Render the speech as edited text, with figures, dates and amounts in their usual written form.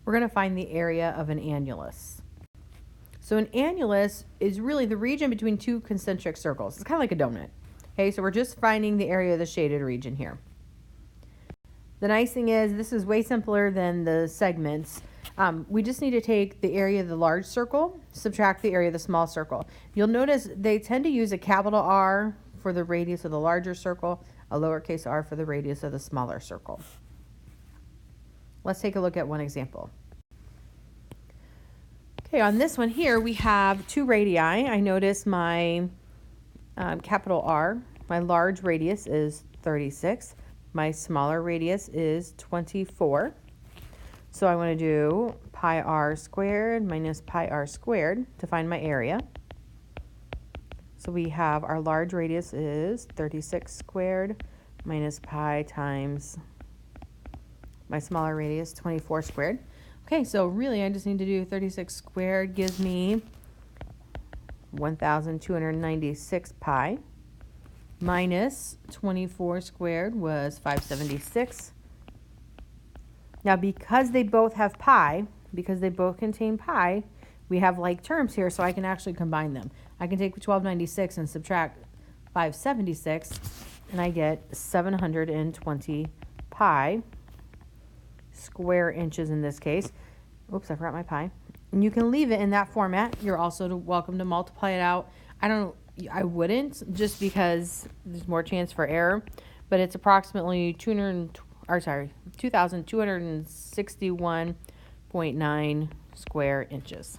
we're going to find the area of an annulus. So an annulus is really the region between two concentric circles. It's kind of like a donut. Okay, so we're just finding the area of the shaded region here. The nice thing is this is way simpler than the segments. We just need to take the area of the large circle, subtract the area of the small circle. You'll notice they tend to use a capital R for the radius of the larger circle, a lowercase r for the radius of the smaller circle. Let's take a look at one example. Okay, on this one here, we have two radii. I notice my capital R, my large radius is 36. My smaller radius is 24. So I want to do pi r squared minus pi r squared to find my area. So we have our large radius is 36 squared minus pi times my smaller radius, 24 squared. Okay, so really I just need to do 36 squared gives me 1,296 pi minus 24 squared was 576. Now because they both have pi, because they both contain pi, we have like terms here, so I can actually combine them. I can take 1296 and subtract 576, and I get 720 pi square inches in this case. Oops, I forgot my pi. And you can leave it in that format. You're also welcome to multiply it out. I wouldn't, just because there's more chance for error, but it's approximately 2,261.9 square inches.